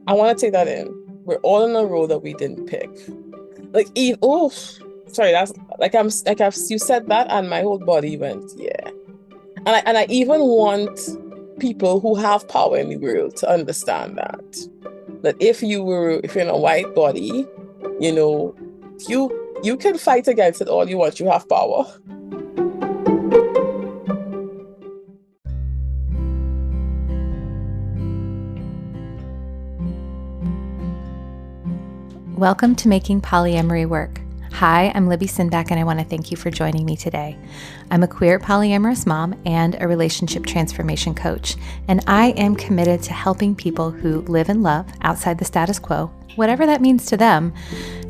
I want to take that in. We're all on a road that we didn't pick. Like, oh, sorry, that's like you said that, and my whole body went, yeah. And I even want people who have power in the world to understand that if you're in a white body, you know, you can fight against it all you want. You have power. Welcome to Making Polyamory Work. Hi, I'm Libby Sinback, and I want to thank you for joining me today. I'm a queer polyamorous mom and a relationship transformation coach, and I am committed to helping people who live and love outside the status quo, whatever that means to them,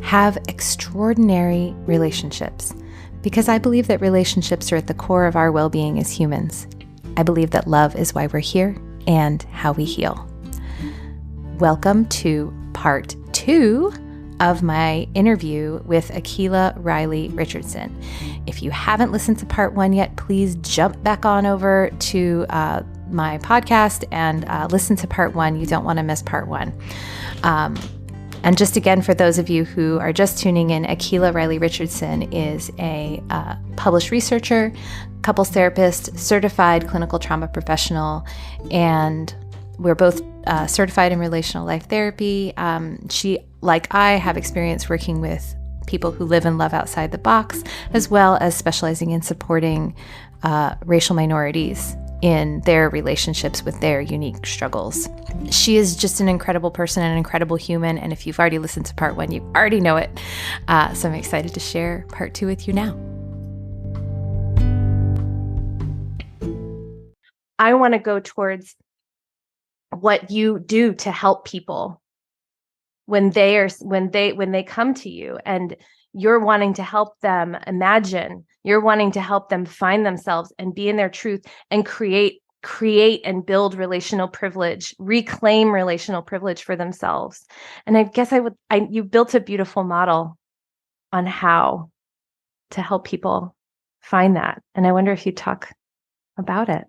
have extraordinary relationships. Because I believe that relationships are at the core of our well-being as humans. I believe that love is why we're here and how we heal. Welcome to part 2 of my interview with Akilah Riley-Richardson. If you haven't listened to part 1 yet, please jump back on over to my podcast and listen to part 1. You don't want to miss part 1. And just again, for those of you who are just tuning in, Akilah Riley-Richardson is a published researcher, couples therapist, certified clinical trauma professional, and we're both certified in relational life therapy. She, like I, have experience working with people who live and love outside the box, as well as specializing in supporting racial minorities in their relationships with their unique struggles. She is just an incredible person and an incredible human. And if you've already listened to part 1, you already know it. So I'm excited to share part 2 with you now. I want to go towards what you do to help people when they come to you and you're wanting to help them imagine, you're wanting to help them find themselves and be in their truth and create and build relational privilege, reclaim relational privilege for themselves. And I guess you built a beautiful model on how to help people find that. And I wonder if you talk about it.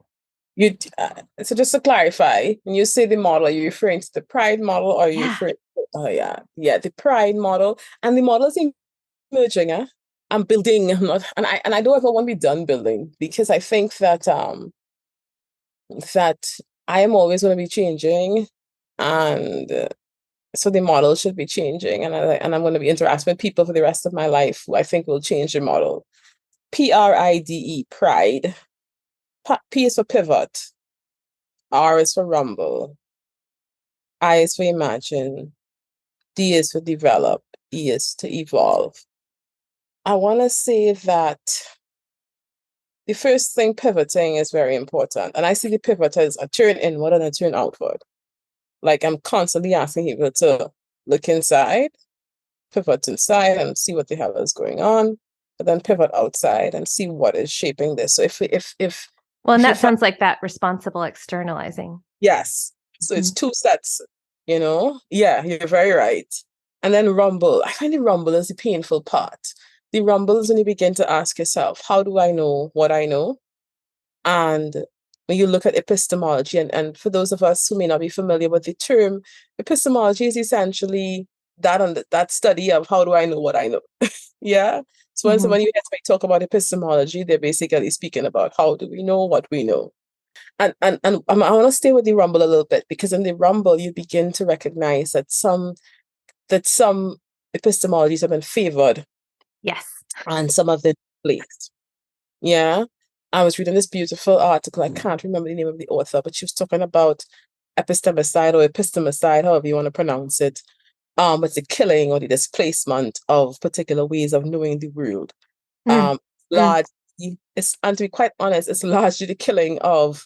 So just to clarify, when you say the model, are you referring to the pride model, or are you referring to, the pride model? And the model is emerging. I'm building. I'm not, and I don't ever want to be done building, because I think that that I am always going to be changing, and so the model should be changing, and I'm going to be interacting with people for the rest of my life who I think will change the model. PRIDE, pride. P is for pivot, R is for rumble, I is for imagine, D is for develop, E is to evolve. I want to say that the first thing, pivoting, is very important. And I see the pivot as a turn inward and a turn outward. Like, I'm constantly asking people to look inside, pivot inside and see what the hell is going on, but then pivot outside and see what is shaping this. So if well, and that sounds like that responsible externalizing. Yes. So it's 2 sets, Yeah, you're very right. And then rumble. I find the rumble is the painful part. The rumble is when you begin to ask yourself, how do I know what I know? And when you look at epistemology, and for those of us who may not be familiar with the term, epistemology is essentially that study of how do I know what I know? Yeah. So when you hear somebody talk about epistemology, they're basically speaking about how do we know what we know. And I want to stay with the rumble a little bit, because in the rumble, you begin to recognize that some epistemologies have been favored. Yes. And some of them placed. Yeah. I was reading this beautiful article. I can't remember the name of the author, but she was talking about epistemicide or epistemicide, however you want to pronounce it. It's the killing or the displacement of particular ways of knowing the world. Largely, and to be quite honest, it's largely the killing of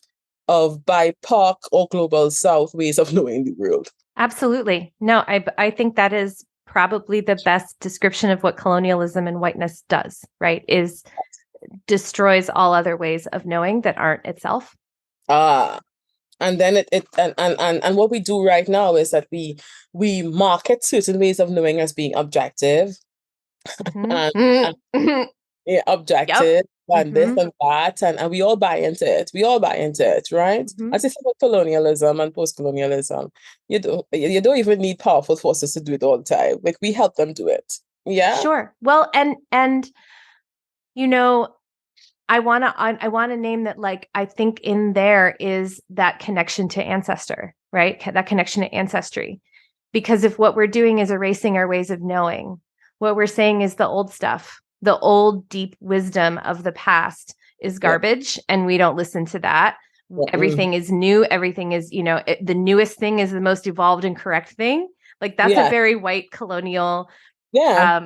BIPOC or global South ways of knowing the world. Absolutely. No, I think that is probably the best description of what colonialism and whiteness does, right? Is destroys all other ways of knowing that aren't itself. And then and what we do right now is that we market certain ways of knowing as being objective. Objective. Yep. and this Mm-hmm. and that, and we all buy into it. We all buy into it, right? Mm-hmm. As I said about colonialism and post-colonialism, you don't even need powerful forces to do it all the time. Like we help them do it. Yeah. Sure. Well, and you know, I want to name that, like, I think in there is that connection to ancestor, right? That connection to ancestry. Because if what we're doing is erasing our ways of knowing, what we're saying is the old stuff, the old deep wisdom of the past is Yeah. garbage, and we don't listen to that. Mm-mm. Everything is new. Everything is, the newest thing is the most evolved and correct thing. Like that's a Yeah. very white colonial Yeah.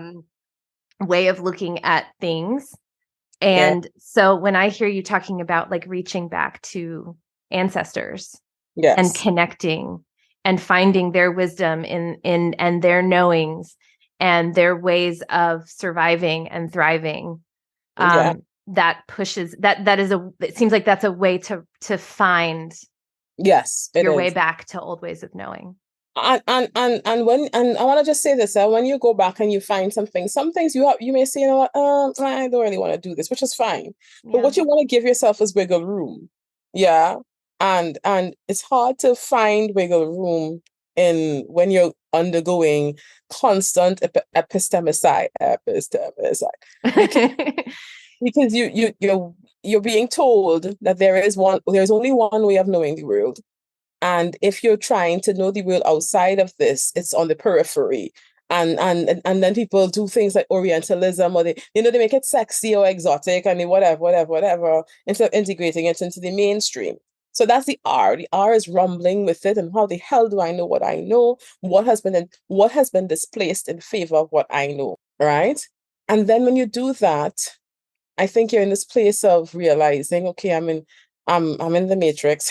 way of looking at things. Yeah. And so when I hear you talking about like reaching back to ancestors and Yes. connecting and finding their wisdom in and their knowings and their ways of surviving and thriving, Yeah. that pushes it seems like that's a way to find Yes, it your way is. back to old ways of knowing. And when I want to just say this, when you go back and you find something, some things you may say, you know what, I don't really want to do this, which is fine. But Yeah. what you want to give yourself is wiggle room. Yeah. And it's hard to find wiggle room in when you're undergoing constant epistemicide because because you're being told that there's only one way of knowing the world. And if you're trying to know the world outside of this, it's on the periphery. And then people do things like Orientalism, or they make it sexy or exotic, and they whatever, instead of integrating it into the mainstream. So that's the R. The R is rumbling with it, and how the hell do I know what I know? What has been displaced in favor of what I know, right? And then when you do that, I think you're in this place of realizing, okay, I'm in the matrix.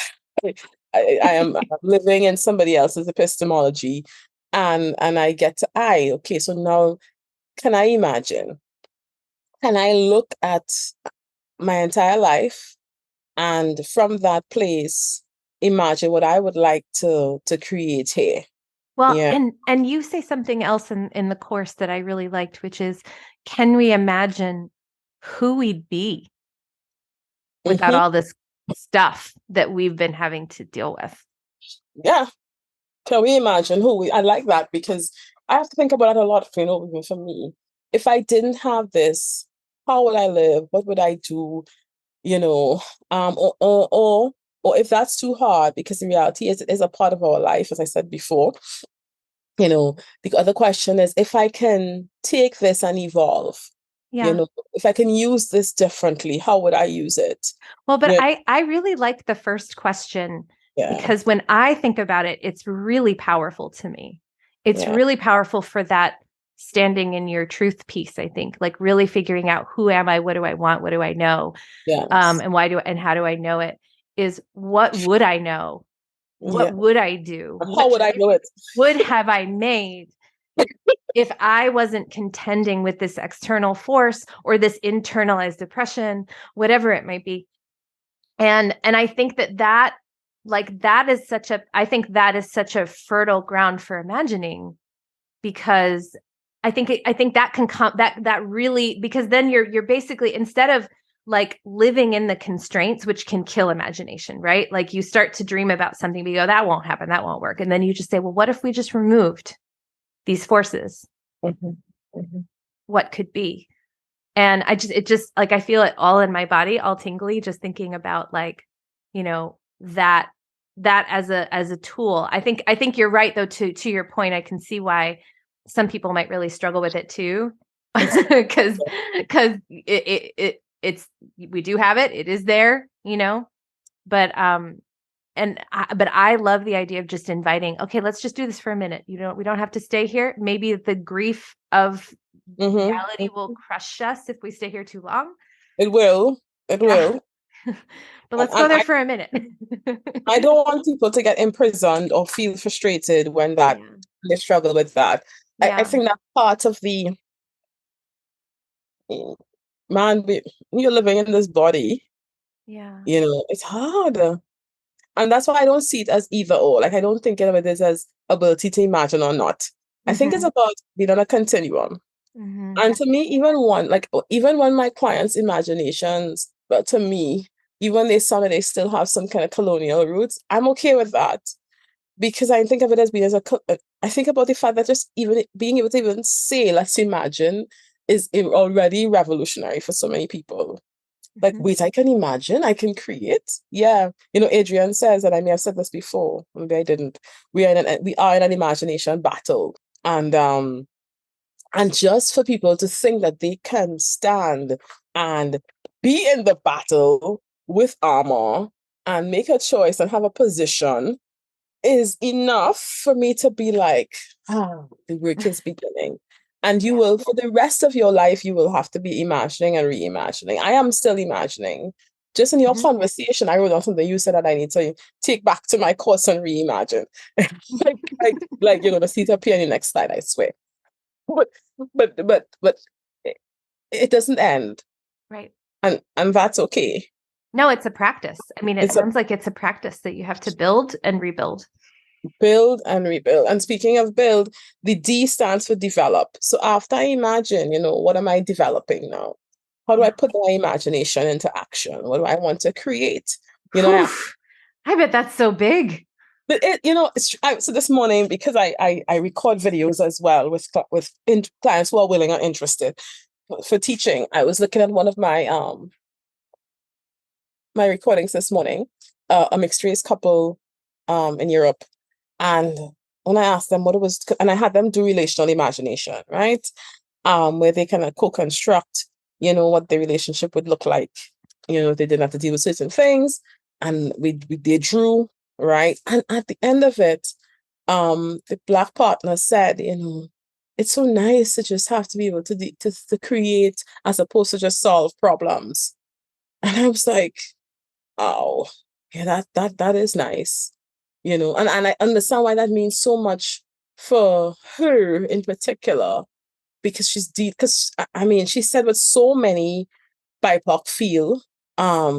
I am living in somebody else's epistemology, and I get to okay, so now can I imagine? Can I look at my entire life and from that place imagine what I would like to create here? Well, Yeah. and you say something else in the course that I really liked, which is, can we imagine who we'd be without Hmm. all this stuff that we've been having to deal with? Yeah. Can we imagine I like that because I have to think about it a lot, even for me. If I didn't have this, how would I live? What would I do? You know, or if that's too hard, because the reality is a part of our life, as I said before. The other question is, if I can take this and evolve, Yeah. if I can use this differently, how would I use it? Well, but Yeah, I really like the first question, yeah, because when I think about it, it's really powerful to me. It's yeah, really powerful for that standing in your truth piece, I think, like really figuring out, who am I? What do I want? What do I know? yes, And how do I know it? Is, what would I know? What yeah. would I do? How What would I do it? would have I made if I wasn't contending with this external force or this internalized oppression, whatever it might be? And I think that like that is such a I think that is such a fertile ground for imagining, because I think that can come that really, because then you're basically, instead of like living in the constraints, which can kill imagination, right? Like you start to dream about something, but you go, that won't happen, that won't work. And then you just say, well, what if we just removed these forces? Mhm, mhm. What could be? And it just like, I feel it all in my body, all tingly, just thinking about, like, that as a tool. I think you're right, though, to your point. I can see why some people might really struggle with it too, because it's, we do have it. It is there, but but I love the idea of just inviting, okay, let's just do this for a minute. We don't have to stay here. Maybe the grief of Mhm, reality will mhm. crush us if we stay here too long. It will. It Yeah. will. But let's go And there for a minute. I don't want people to get imprisoned or feel frustrated when Yeah. they struggle with that. I Yeah. think that part of man, you're living in this body, Yeah. it's hard. And that's why I don't see it as either or. Like, I don't think of it as ability to imagine or not. I think it's Hmm. about being on a continuum. And to me, even when my clients' imaginations, but to me, even they sound like they still have some kind of colonial roots, I'm okay with that because I think of it as being I think about the fact that just even being able to even say, let's imagine, is already revolutionary for so many people. Like, wait, I can imagine, I can create. Yeah. Adrian says, and I may have said this before, maybe I didn't. We are in an imagination battle. And just for people to think that they can stand and be in the battle with armor and make a choice and have a position is enough for me to be like, the work is beginning. And you will, for the rest of your life, you will have to be imagining and reimagining. I am still imagining. Just in your conversation, I wrote down something you said that I need to take back to my course and reimagine. The seat appear in the next slide, I swear. But it doesn't end. Right. And that's okay. No, it's a practice. I mean, it sounds like it's a practice that you have to build and rebuild. Build and rebuild. And speaking of build, the D stands for develop. So after I imagine, what am I developing now? How do I put my imagination into action? What do I want to create? I bet that's so big. But so this morning, because I record videos as well with clients who are willing or interested for teaching, I was looking at one of my my recordings this morning, a mixed race couple in Europe. And when I asked them what it was, and I had them do relational imagination, right? Where they kind of co-construct, what the relationship would look like. They didn't have to deal with certain things. And they drew, right? And at the end of it, the Black partner said, it's so nice to just have to be able to create as opposed to just solve problems. And I was like, oh, yeah, that is nice. And I understand why that means so much for her in particular, because she's deep. Because I mean, she said what so many BIPOC feel.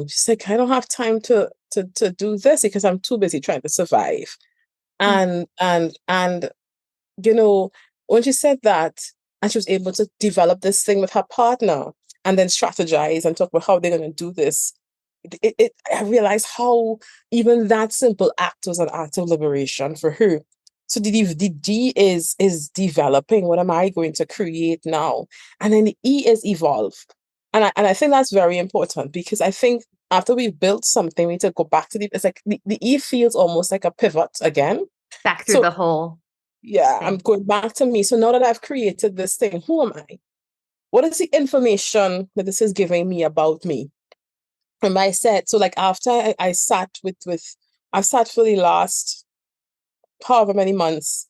She's like, I don't have time to do this because I'm too busy trying to survive. And when she said that, and she was able to develop this thing with her partner, and then strategize and talk about how they're going to do this. I realized how even that simple act was an act of liberation for her. So the D is developing. What am I going to create now? And then the E is evolve. And I think that's very important because I think after we've built something, we need to go back to it's like the E feels almost like a pivot again. Back through the whole. Yeah, I'm going back to me. So now that I've created this thing, who am I? What is the information that this is giving me about me? And I said, so like after I sat I've sat for the last however many months,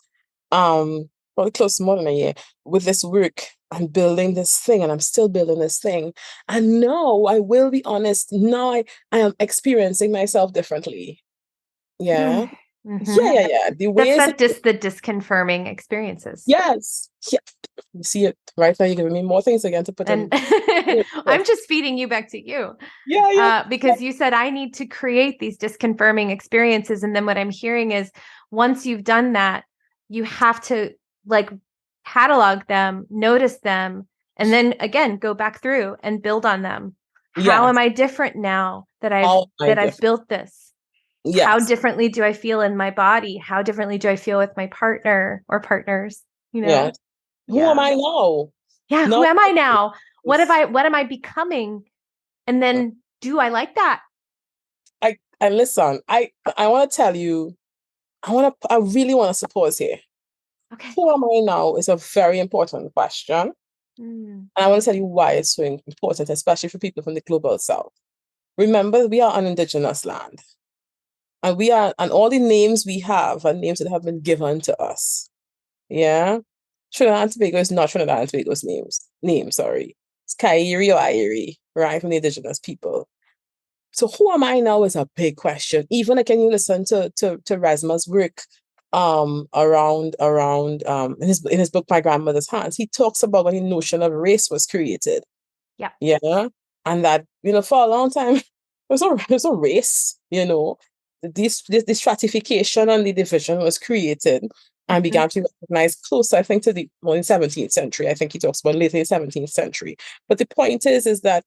probably close to more than a year, with this work and building this thing, and I'm still building this thing. And now I will be honest, now I am experiencing myself differently. Yeah. Yeah. The ways that's the disconfirming experiences. Yes. Yeah. You see it right now. You're giving me more things again to put in. I'm just feeding you back to you. Yeah. Because you said I need to create these disconfirming experiences. And then what I'm hearing is once you've done that, you have to catalog them, notice them, and then again, go back through and build on them. How am I different now that I've built this? Yes. How differently do I feel in my body? How differently do I feel with my partner or partners? Yeah. Who am I now? Yeah. Who am I now? What am I becoming? And then do I like that? And listen, I want to tell you, I really want to suppose here. Okay. Who am I now is a very important question. And I want to tell you why it's so important, especially for people from the global south. Remember, we are on indigenous land. And all the names we have are names that have been given to us. Yeah. Trinidad and Tobago is not Trinidad and Tobago's name, sorry. It's Kairi or Airi, right? From the indigenous people. So who am I now is a big question. Even like, can you listen to Resma's work around in his book My Grandmother's Hands, he talks about when the notion of race was created. Yeah. Yeah. And that, for a long time, there's a race, this stratification and the division was created. and began to be recognized closer, I think, to the 17th century. I think he talks about later 17th century. But the point is that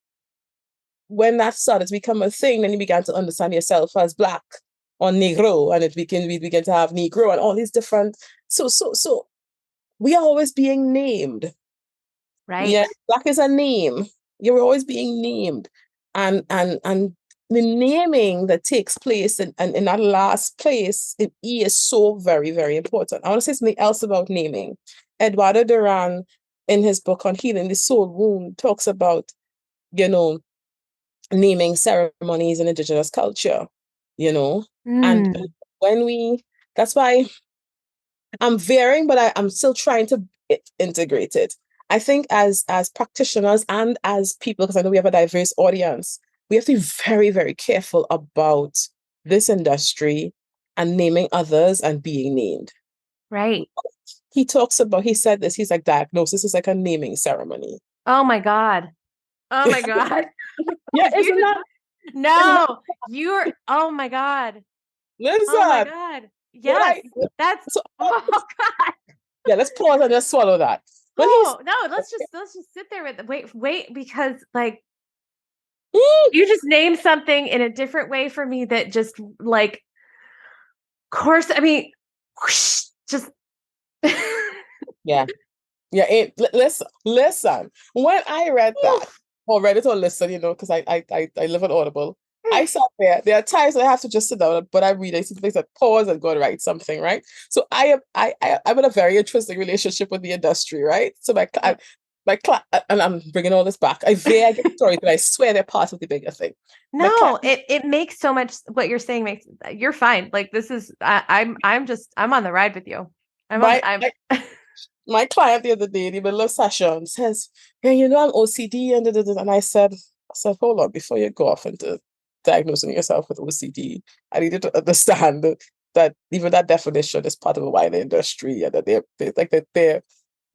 when that started to become a thing, then you began to understand yourself as Black or Negro, and we begin to have Negro and all these different. So we are always being named. Right. Yeah, Black is a name. You're always being named, and the naming that takes place in that last place in E is so very, very important. I want to say something else about naming. Eduardo Duran, in his book on healing the soul wound, talks about, naming ceremonies in indigenous culture, and that's why I'm varying, but I'm still trying to integrate it. I think as practitioners and as people, because I know we have a diverse audience, we have to be very, very careful about this industry and naming others and being named. Right. He said this, he's like, diagnosis is like a naming ceremony. Oh my God. Oh my God. Yeah, isn't that? No, oh my God. Listen. Oh my God. Yes. Oh God. Yeah, let's pause and just swallow that. No, let's just sit there with wait, because like you just named something in a different way for me that just like, course, I mean, whoosh, just yeah. Listen. When I read that, or read it or listen, because I live on Audible, I sat there. There are times I have to just sit down, but I read. I see things like pause and go and write something, right? So I'm in a very interesting relationship with the industry, right? So and I'm bringing all this back. I get stories, but I swear they're part of the bigger thing. No, it makes so much. What you're saying you're fine. Like this is I'm on the ride with you. My client the other day, in the middle of session, says, "Yeah, I'm OCD," and I said, "Hold on, before you go off into diagnosing yourself with OCD, I needed to understand that even that definition is part of a wider industry, and that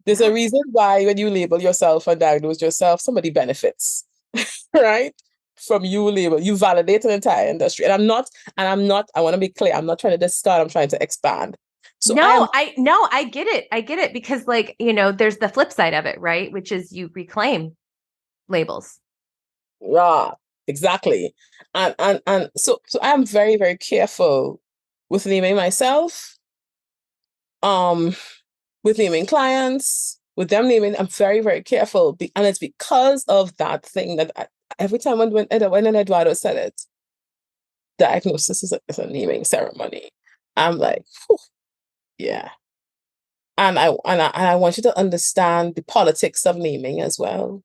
there's a reason why when you label yourself and diagnose yourself, somebody benefits, right? From you validate an entire industry, and I'm not. I want to be clear. I'm not trying to discard. I'm trying to expand." So I get it. I get it because there's the flip side of it, right? Which is you reclaim labels. Yeah, exactly. And so I'm very, very careful with naming myself, with naming clients, with them naming, I'm very, very careful. And it's because of that thing that every time when Eduardo said it, diagnosis is a naming ceremony. I'm like, whew, yeah. And I want you to understand the politics of naming as well.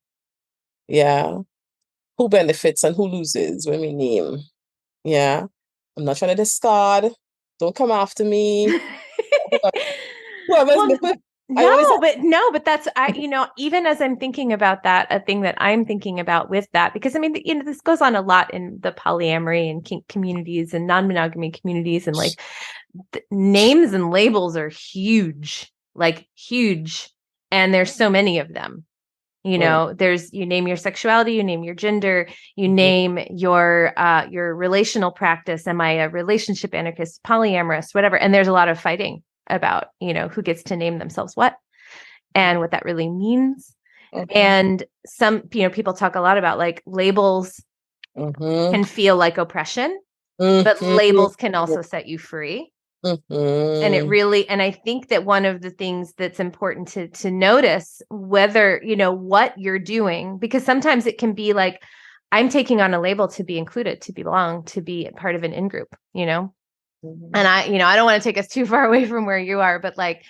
Yeah. Who benefits and who loses when we name. Yeah. I'm not trying to discard. Don't come after me. But that's even as I'm thinking about that, a thing that I'm thinking about with that, because I mean, this goes on a lot in the polyamory and kink communities and non-monogamy communities, and like names and labels are huge, and there's so many of them. There's, you name your sexuality, you name your gender, you name your relational practice. Am I a relationship anarchist, polyamorous, whatever? And there's a lot of fighting about, who gets to name themselves what and what that really means. And some, people talk a lot about like labels can feel like oppression, but labels can also set you free. And it really, and I think that one of the things that's important to notice, whether, what you're doing, because sometimes it can be like, I'm taking on a label to be included, to belong, to be a part of an in-group, and I don't want to take us too far away from where you are, but like,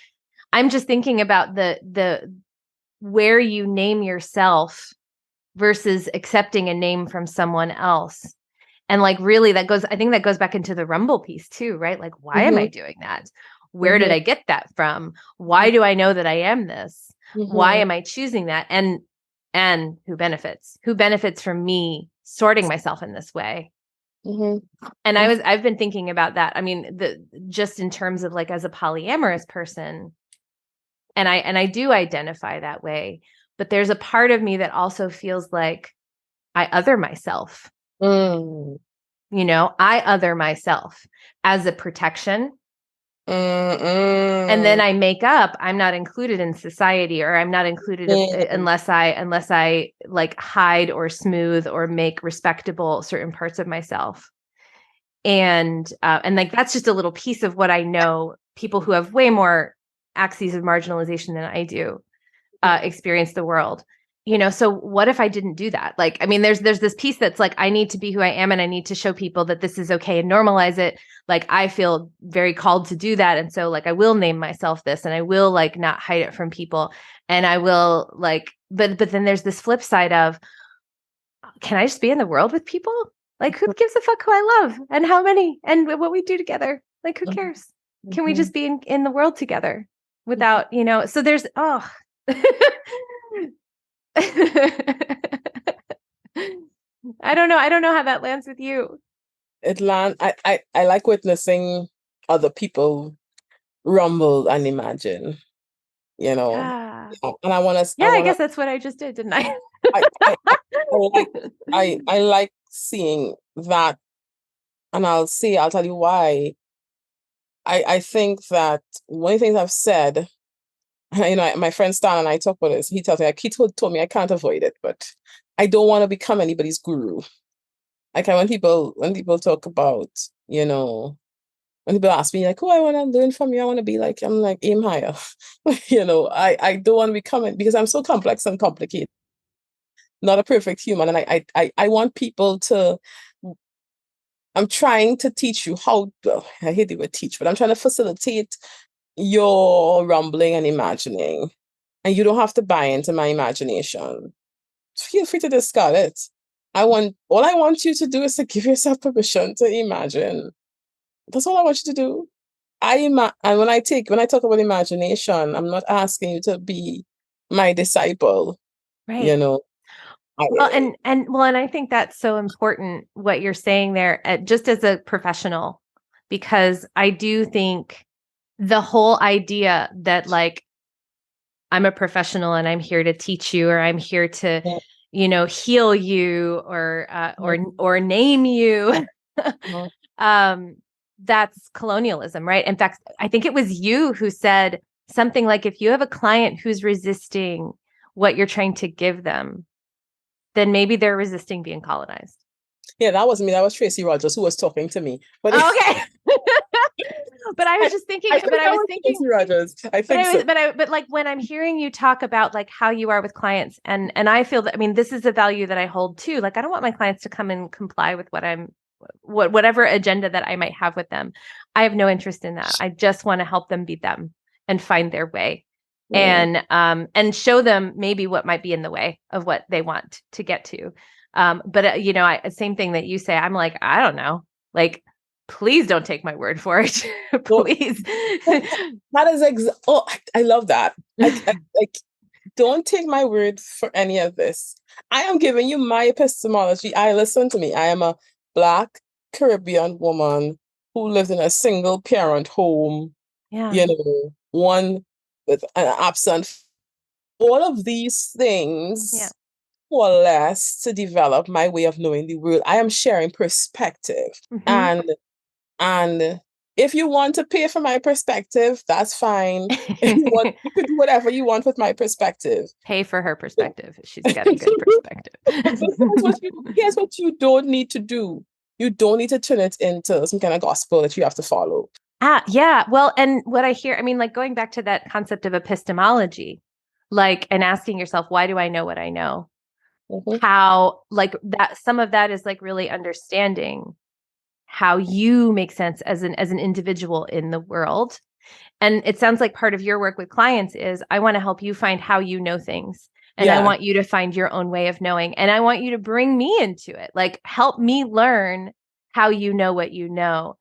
I'm just thinking about the where you name yourself versus accepting a name from someone else. And like, really, I think that goes back into the Rumble piece too, right? Like, why am I doing that? Where did I get that from? Why do I know that I am this? Why am I choosing that? And who benefits? Who benefits from me sorting myself in this way? And I've been thinking about that. I mean, just in terms of like, as a polyamorous person, and I do identify that way, but there's a part of me that also feels like I other myself. I other myself as a protection, And then Mm-mm. I make up I'm not included in society, or I'm not included Mm. unless I like hide or smooth or make respectable certain parts of myself. And like that's just a little piece of what I know people who have way more axes of marginalization than I do experience the world. So what if I didn't do that? Like, I mean, there's this piece that's like, I need to be who I am, and I need to show people that this is okay and normalize it. Like, I feel very called to do that. And so like, I will name myself this, and I will like not hide it from people. And I will like, but then there's this flip side of, can I just be in the world with people? Like, who gives a fuck who I love and how many and what we do together? Like, who cares? Can we just be in the world together without, so there's, I don't know. I don't know how that lands with you. I like witnessing other people rumble and imagine, you know. Yeah. And I Yeah, I want to, guess that's what I just did, didn't I? I like, I like seeing that, and I'll tell you why. I think that one of the things I've said, my friend Stan and I talk about this. He tells me, like, he told me I can't avoid it, but I don't want to become anybody's guru. Like, when people talk about, you know, when people ask me, like, oh, I want to learn from you, I want to be like, I'm like, aim higher. I don't want to become it because I'm so complex and complicated, not a perfect human. And I want people to, I'm trying to teach you how, well, I hate the word teach, but I'm trying to facilitate your rumbling and imagining. And you don't have to buy into my imagination. Feel free to discard it. All I want you to do is to give yourself permission to imagine. That's all I want you to do. And when I talk about imagination, I'm not asking you to be my disciple, you Right. know. Well, and I think that's so important what you're saying there, just as a professional, because I do think the whole idea that like I'm a professional and I'm here to teach you, or I'm here to, heal you, or name you. um, that's colonialism, right? In fact, I think it was you who said something like, if you have a client who's resisting what you're trying to give them, then maybe they're resisting being colonized. Yeah, that wasn't me. That was Tracy Rogers who was talking to me. But Okay. But I was just thinking, I think that was Tracy Rogers. I think so. but like when I'm hearing you talk about like how you are with clients, and I feel that, I mean, this is a value that I hold too. Like, I don't want my clients to come and comply with whatever agenda that I might have with them. I have no interest in that. I just want to help them be them and find their way. Yeah. And show them maybe what might be in the way of what they want to get to. But same thing that you say, I'm like, I don't know, like, please don't take my word for it. So Please. that is I love that. Like, don't take my word for any of this. I am giving you my epistemology. Listen to me. I am a Black Caribbean woman who lives in a single parent home, Yeah. one with an absent. All of these Yeah. things coalesce to develop my way of knowing the world. I am sharing perspective. Mm-hmm. And if you want to pay for my perspective, that's fine. If you want, you could do whatever you want with my perspective. Pay for her perspective. She's got a good perspective. Here's what you don't need to do. You don't need to turn it into some kind of gospel that you have to follow. Yeah. Well, and what I hear, I mean, like going back to that concept of epistemology, like, and asking yourself, why do I know what I know? Mhm. How, like, that some of that is like really understanding how you make sense as an individual in the world. And it sounds like part of your work with clients is, I want to help you find how you know things. And I Yeah. want you to find your own way of knowing. And I want you to bring me into it. Like, help me learn how you know what you know.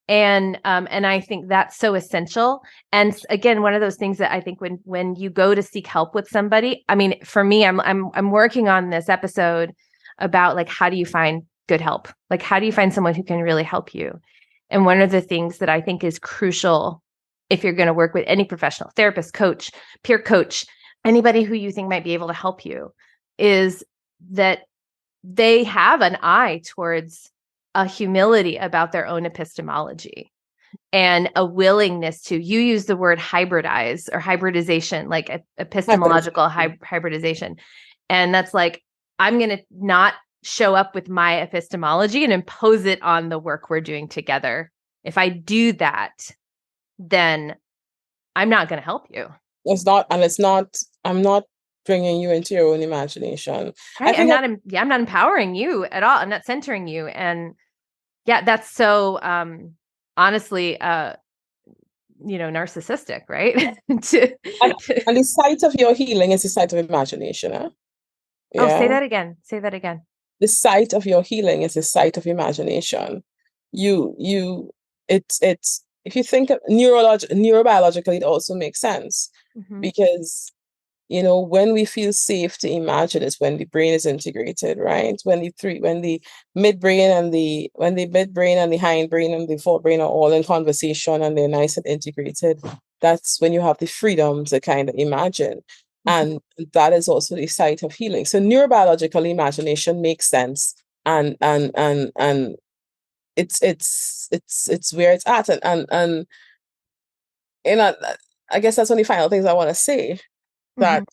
And I think that's so essential. And again, one of those things that I think when you go to seek help with somebody, I mean, for me, I'm working on this episode about like, how do you find good help? Like, how do you find someone who can really help you? And one of the things that I think is crucial, if you're going to work with any professional, therapist, coach, peer coach, anybody who you think might be able to help you, is that they have an eye towards a humility about their own epistemology. and a willingness to, you use the word hybridize or hybridization, like epistemological hybridization. And that's like, I'm going to not show up with my epistemology and impose it on the work we're doing together. If I do that, then I'm not going to help you. I'm not bringing you into your own imagination. Right. I'm not empowering you at all. I'm not centering you. And yeah, that's so, honestly, narcissistic, right? And the site of your healing is the site of imagination. Huh? Yeah. Oh, say that again. Say that again. The site of your healing is the site of imagination. It's if you think of neurobiologically, it also makes sense because when we feel safe to imagine is when the brain is integrated, right? When the midbrain and the hindbrain and the forebrain are all in conversation and they're nice and integrated, that's when you have the freedom to kind of imagine. And that is also the site of healing. So neurobiological imagination makes sense. And it's where it's at. And I guess that's one of the final things I want to say. That,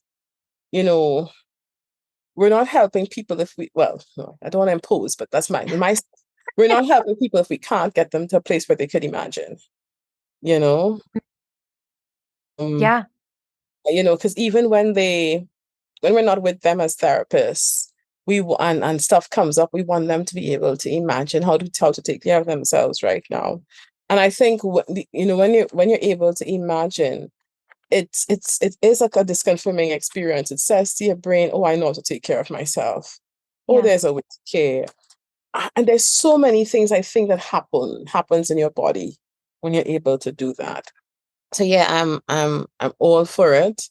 we're not helping people if we, well, no, I don't want to impose, but that's my we're not helping people if we can't get them to a place where they could imagine, Yeah. Because even when we're not with them as therapists, and stuff comes up, we want them to be able to imagine how to take care of themselves right now. And I think, when you're able to imagine, it is like a disconfirming experience. It says to your brain, oh, I know how to take care of myself. Oh, there's a way to care. And there's so many things I think that happens in your body when you're able to do that. So yeah, I'm all for it.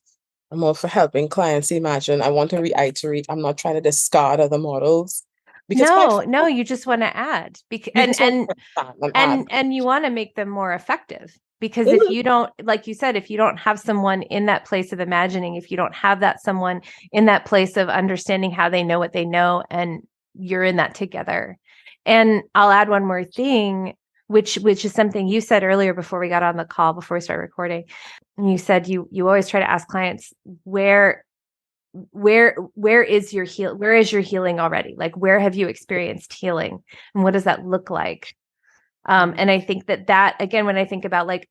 I'm all for helping clients imagine. I want to reiterate, I'm not trying to discard other models. Because no, you just want to add and you want to make them more effective. Because if you don't, like you said, if you don't have someone in that place of imagining, if you don't have that someone in that place of understanding how they know what they know, and you're in that together. And I'll add one more thing, which is something you said earlier before we got on the call, before we started recording. And you said you always try to ask clients, where is your healing already? Like, where have you experienced healing, and what does that look like? And I think that again, when I think about like,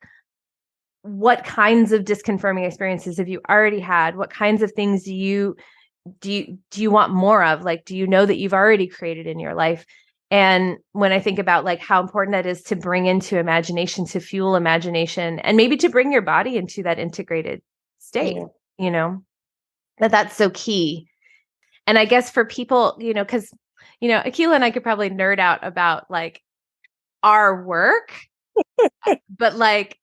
what kinds of disconfirming experiences have you already had? What kinds of things do you want more of? Like, do you know that you've already created in your life? And when I think about like how important that is to bring into imagination, to fuel imagination, and maybe to bring your body into that integrated state, that's so key. And I guess for people, because, Akilah and I could probably nerd out about like our work, but like,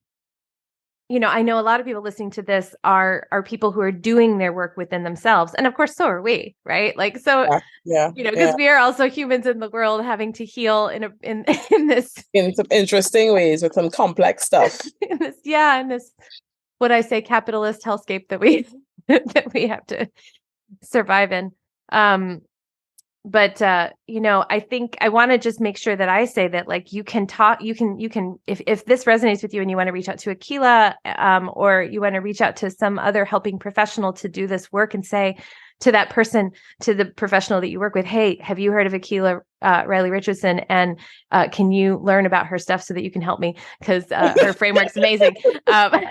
I know a lot of people listening to this are people who are doing their work within themselves. And of course, so are we, right? Like, so, because we are also humans in the world having to heal in some interesting ways with some complex stuff. in this, what I say, capitalist hellscape that we have to survive in. But I think I want to just make sure that I say that, like, you can talk, you can, if this resonates with you and you want to reach out to Akilah, or you want to reach out to some other helping professional to do this work, and say to that person, to the professional that you work with, hey, have you heard of Akilah Riley-Richardson? And can you learn about her stuff so that you can help me? Because her framework's amazing. But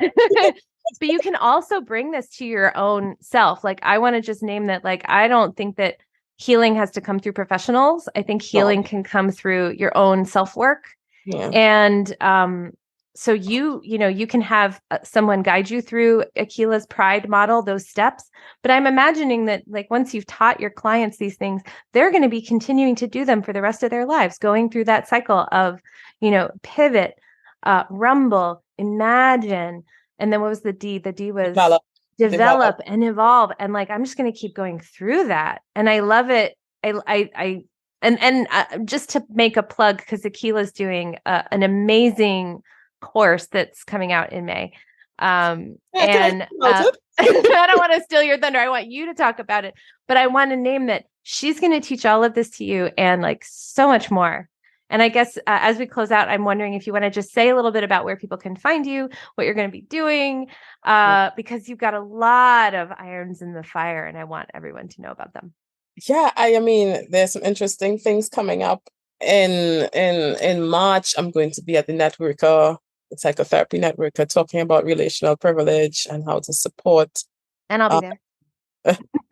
you can also bring this to your own self. Like, I want to just name that, like, I don't think that healing has to come through professionals. I think healing can come through your own self-work. Yeah. And so you can have someone guide you through Akilah's Pride model, those steps. But I'm imagining that, like, once you've taught your clients these things, they're going to be continuing to do them for the rest of their lives, going through that cycle of, pivot, rumble, imagine. And then what was the D? The D was develop and evolve. And like, I'm just going to keep going through that. And I love it. And just to make a plug, because Akilah's doing an amazing course that's coming out in May. I don't want to steal your thunder. I want you to talk about it, but I want to name that she's going to teach all of this to you and like so much more. And I guess as we close out, I'm wondering if you want to just say a little bit about where people can find you, what you're going to be doing, because you've got a lot of irons in the fire and I want everyone to know about them. Yeah, I mean, there's some interesting things coming up. In March, I'm going to be at the Networker, the Psychotherapy Networker, talking about relational privilege and how to support And I'll be uh, there.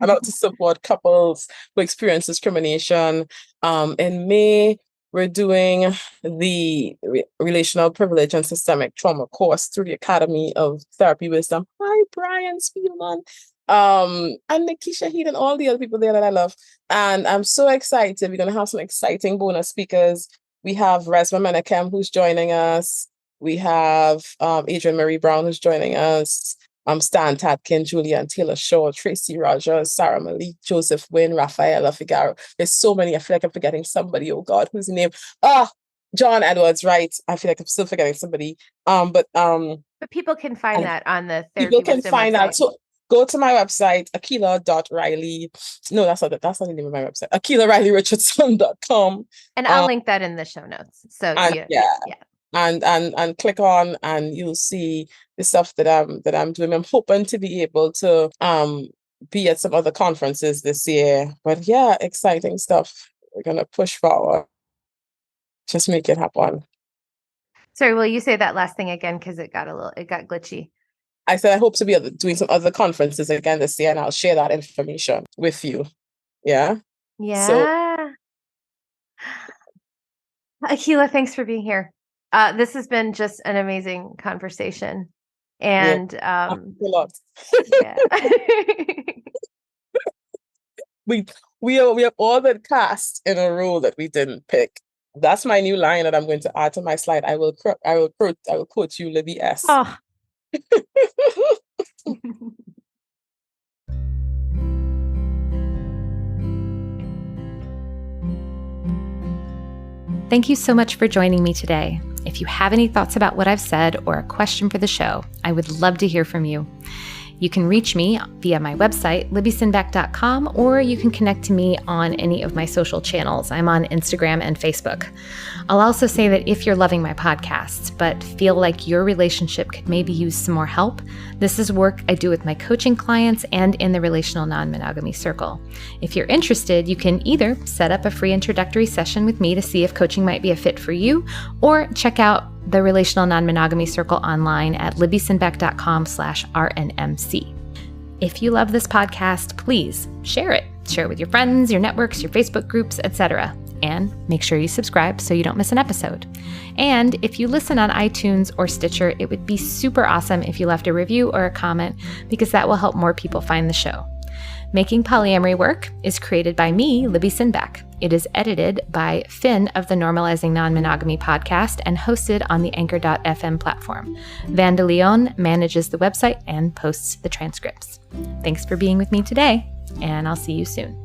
and how to support couples who experience discrimination. In May, we're doing the Relational Privilege and Systemic Trauma course through the Academy of Therapy Wisdom. Hi, Brian Spielman. And Nikisha Heat and all the other people there that I love. And I'm so excited. We're going to have some exciting bonus speakers. We have Resma Menakem, who's joining us. We have Adrienne Marie Brown, who's joining us. Stan Tatkin, Julian Taylor Shaw, Tracy Rogers, Sarah Malik, Joseph Wynn, Rafaela Figaro. There's so many. I feel like I'm forgetting somebody. Oh God, who's the name? John Edwards, right? I feel like I'm still forgetting somebody. But people can find that on the Therapy People can Wisdom find website. out. So go to my website, Akilah.Riley. No, that's not the name of my website. AkilahRiley-Richardson.com. And I'll link that in the show notes. So yeah. And click on and you'll see the stuff that I'm doing. I'm hoping to be able to be at some other conferences this year. But yeah, exciting stuff. We're gonna push forward. Just make it happen. Sorry, will you say that last thing again? Because it got glitchy. I said I hope to be doing some other conferences again this year, and I'll share that information with you. Yeah. Yeah. So, Akilah, thanks for being here. This has been just an amazing conversation. And a lot. Yeah. we have all the cast in a row that we didn't pick. That's my new line that I'm going to add to my slide. I will quote you, Libby S. Oh. Thank you so much for joining me today. If you have any thoughts about what I've said or a question for the show, I would love to hear from you. You can reach me via my website, libbysinback.com, or you can connect to me on any of my social channels. I'm on Instagram and Facebook. I'll also say that if you're loving my podcasts, but feel like your relationship could maybe use some more help, this is work I do with my coaching clients and in the Relational Non-Monogamy Circle. If you're interested, you can either set up a free introductory session with me to see if coaching might be a fit for you, or check out the Relational Non-Monogamy Circle online at libbysinback.com/RNMC. If you love this podcast, please share it. Share it with your friends, your networks, your Facebook groups, etc. And make sure you subscribe so you don't miss an episode. And if you listen on iTunes or Stitcher, it would be super awesome if you left a review or a comment, because that will help more people find the show. Making Polyamory Work is created by me, Libby Sinback. It is edited by Finn of the Normalizing Non-Monogamy podcast and hosted on the Anchor.fm platform. Vanda Leon manages the website and posts the transcripts. Thanks for being with me today, and I'll see you soon.